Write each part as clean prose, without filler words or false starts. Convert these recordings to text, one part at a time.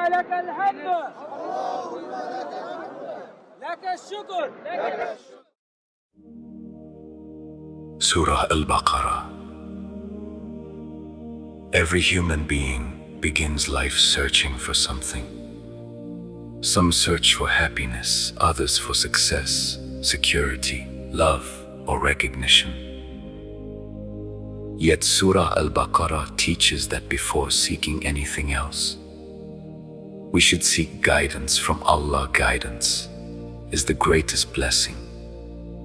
لك الحمد لك الشكر Surah Al-Baqarah. Every human being begins life searching for something. Some search for happiness, others for success, security, love, or recognition. Yet Surah Al-Baqarah teaches that before seeking anything else, we should seek guidance from Allah. Guidance is the greatest blessing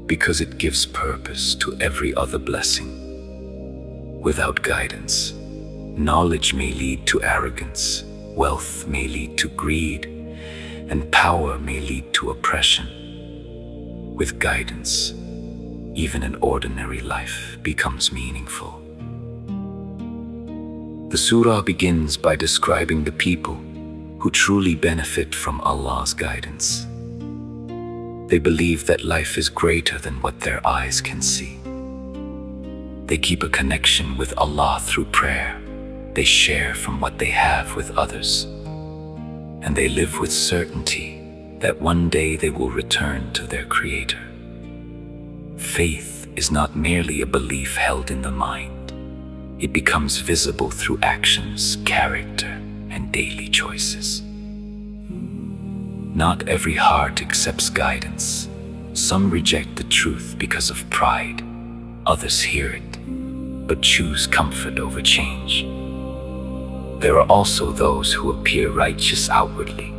because it gives purpose to every other blessing. Without guidance, knowledge may lead to arrogance, wealth may lead to greed, and power may lead to oppression. With guidance, even an ordinary life becomes meaningful. The surah begins by describing the people who truly benefit from Allah's guidance. They believe that life is greater than what their eyes can see. They keep a connection with Allah through prayer. They share from what they have with others. And they live with certainty that one day they will return to their Creator. Faith is not merely a belief held in the mind. It becomes visible through actions, character, and daily choices. Not every heart accepts guidance. Some reject the truth because of pride. Others hear it, but choose comfort over change. There are also those who appear righteous outwardly,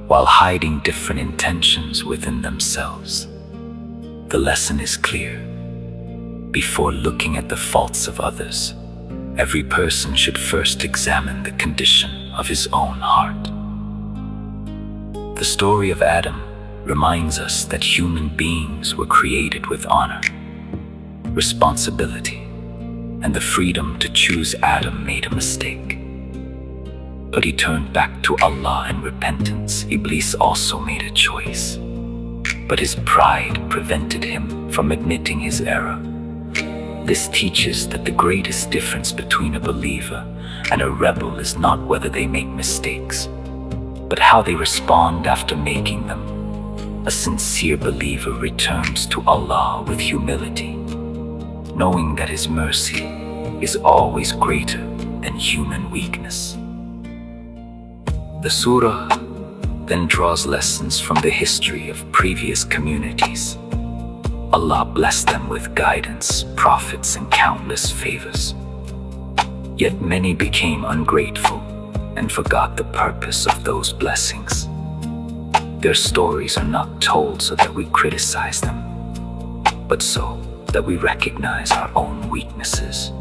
while hiding different intentions within themselves. The lesson is clear. Before looking at the faults of others, every person should first examine the condition of his own heart. The story of Adam reminds us that human beings were created with honor, responsibility, and the freedom to choose. Adam made a mistake, but he turned back to Allah in repentance. Iblis also made a choice, but his pride prevented him from admitting his error. This teaches that the greatest difference between a believer and a rebel is not whether they make mistakes, but how they respond after making them. A sincere believer returns to Allah with humility, knowing that His mercy is always greater than human weakness. The surah then draws lessons from the history of previous communities. Allah blessed them with guidance, prophets, and countless favors. Yet many became ungrateful and forgot the purpose of those blessings. Their stories are not told so that we criticize them, but so that we recognize our own weaknesses.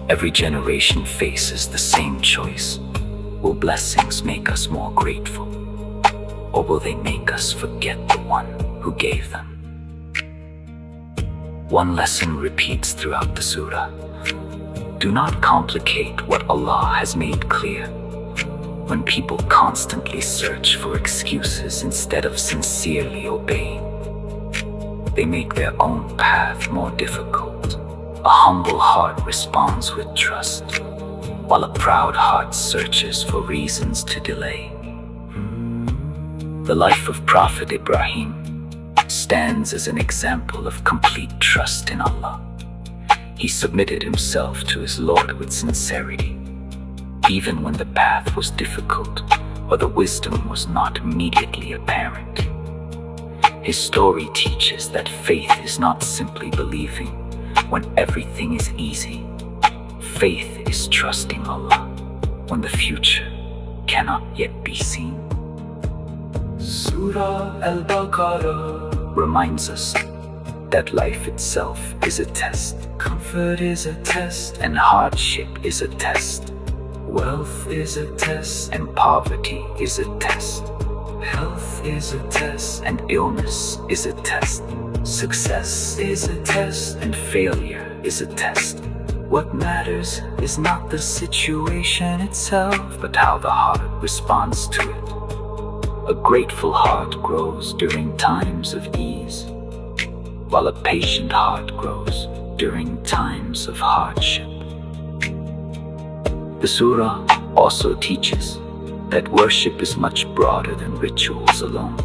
Every generation faces the same choice. Will blessings make us more grateful, or will they make us forget the one who gave them? One lesson repeats throughout the surah. Do not complicate what Allah has made clear. When people constantly search for excuses instead of sincerely obeying, they make their own path more difficult. A humble heart responds with trust, while a proud heart searches for reasons to delay. The life of Prophet Ibrahim stands as an example of complete trust in Allah. He submitted himself to his Lord with sincerity, even when the path was difficult or the wisdom was not immediately apparent. His story teaches that faith is not simply believing when everything is easy. Faith is trusting Allah when the future cannot yet be seen. Surah Al-Baqarah reminds us that life itself is a test. Comfort is a test, and hardship is a test. Wealth is a test, and poverty is a test. Health is a test, and illness is a test. Success is a test, and failure is a test. What matters is not the situation itself, but how the heart responds to it. A grateful heart grows during times of ease, while a patient heart grows during times of hardship. The surah also teaches that worship is much broader than rituals alone.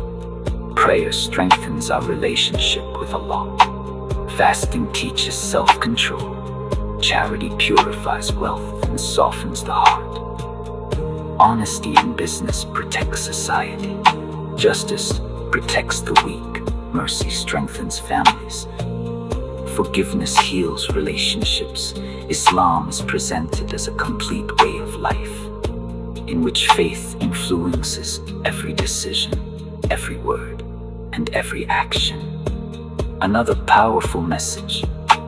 Prayer strengthens our relationship with Allah. Fasting teaches self-control. Charity purifies wealth and softens the heart. Honesty in business protects society. Justice protects the weak. Mercy strengthens families. Forgiveness heals relationships. Islam is presented as a complete way of life, in which faith influences every decision, every word, and every action. Another powerful message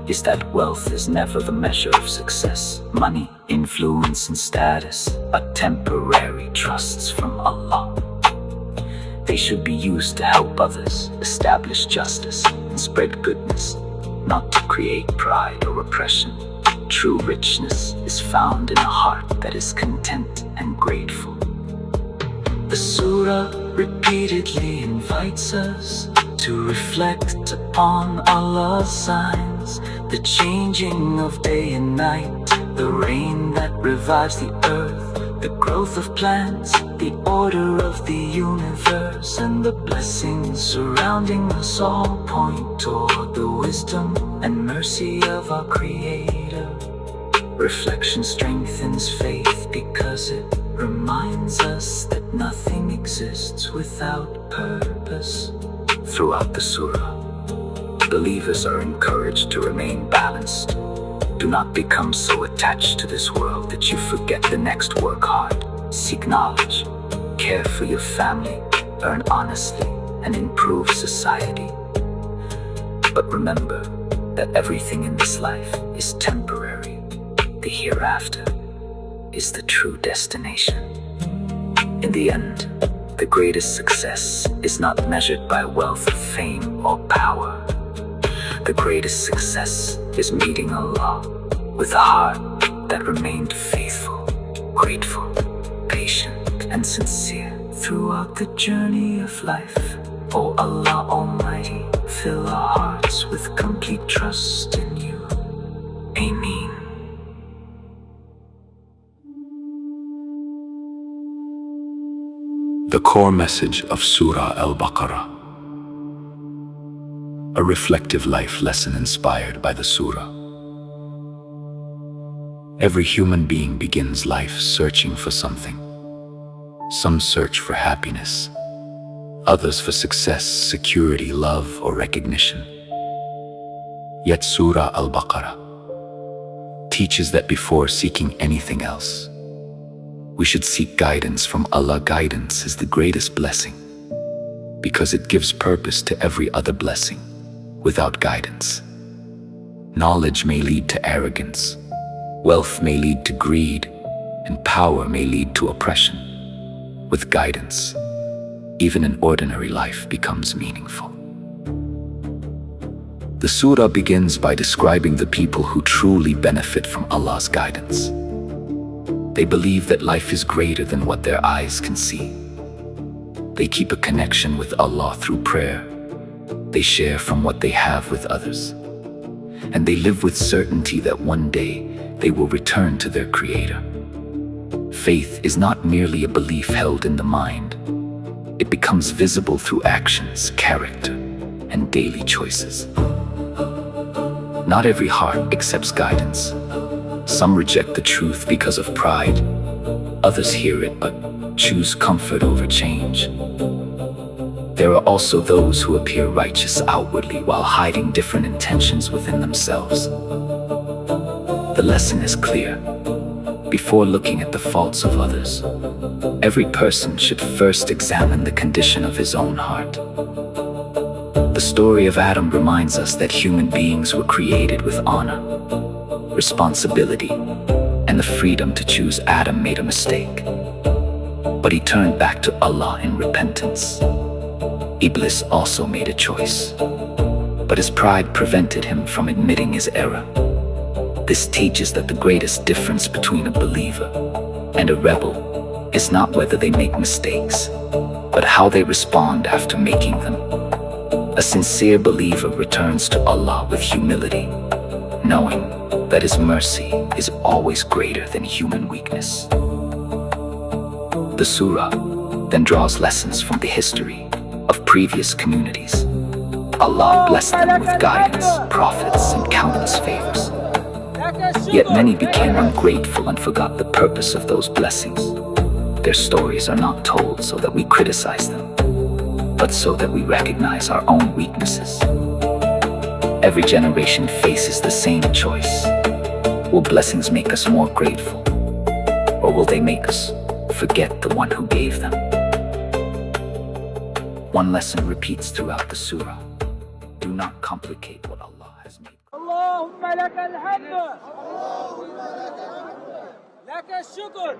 is that wealth is never the measure of success. Money, influence, and status are temporary trusts from Allah. They should be used to help others, establish justice, and spread goodness, not to create pride or oppression. True richness is found in a heart that is content and grateful. The Surah repeatedly invites us to reflect upon Allah's signs, the changing of day and night, the rain that revives the earth, the growth of plants, the order of the universe, and the blessings surrounding us all point toward the wisdom and mercy of our Creator. Reflection strengthens faith because it reminds us that nothing exists without purpose. Throughout the Surah, believers are encouraged to remain balanced. Do not become so attached to this world that you forget the next. Work hard, seek knowledge, care for your family, earn honestly, and improve society. But remember that everything in this life is temporary. The hereafter is the true destination. In the end, the greatest success is not measured by wealth, fame, or power. The greatest success is meeting Allah with a heart that remained faithful, grateful, patient, and sincere throughout the journey of life. O Allah Almighty, fill our hearts with complete trust in You. Ameen. The core message of Surah Al-Baqarah. A reflective life lesson inspired by the Surah. Every human being begins life searching for something. Some search for happiness, others for success, security, love, or recognition. Yet Surah Al-Baqarah teaches that before seeking anything else, we should seek guidance from Allah. Guidance is the greatest blessing because it gives purpose to every other blessing. Without guidance, knowledge may lead to arrogance, wealth may lead to greed, and power may lead to oppression. With guidance, even an ordinary life becomes meaningful. The surah begins by describing the people who truly benefit from Allah's guidance. They believe that life is greater than what their eyes can see. They keep a connection with Allah through prayer. They share from what they have with others. And they live with certainty that one day they will return to their Creator. Faith is not merely a belief held in the mind. It becomes visible through actions, character, and daily choices. Not every heart accepts guidance. Some reject the truth because of pride. Others hear it but choose comfort over change. There are also those who appear righteous outwardly while hiding different intentions within themselves. The lesson is clear. Before looking at the faults of others, every person should first examine the condition of his own heart. The story of Adam reminds us that human beings were created with honor, responsibility, and the freedom to choose. Adam made a mistake, but he turned back to Allah in repentance. Iblis also made a choice, but his pride prevented him from admitting his error. This teaches that the greatest difference between a believer and a rebel is not whether they make mistakes, but how they respond after making them. A sincere believer returns to Allah with humility, knowing that His mercy is always greater than human weakness. The surah then draws lessons from the history of previous communities. Allah blessed them with guidance, prophets, and countless favors. Yet many became ungrateful and forgot the purpose of those blessings. Their stories are not told so that we criticize them, but so that we recognize our own weaknesses. Every generation faces the same choice. Will blessings make us more grateful, or will they make us forget the one who gave them? One lesson repeats throughout the surah. Do not complicate what Allah has made. اللهم لك الحمد لك الشكر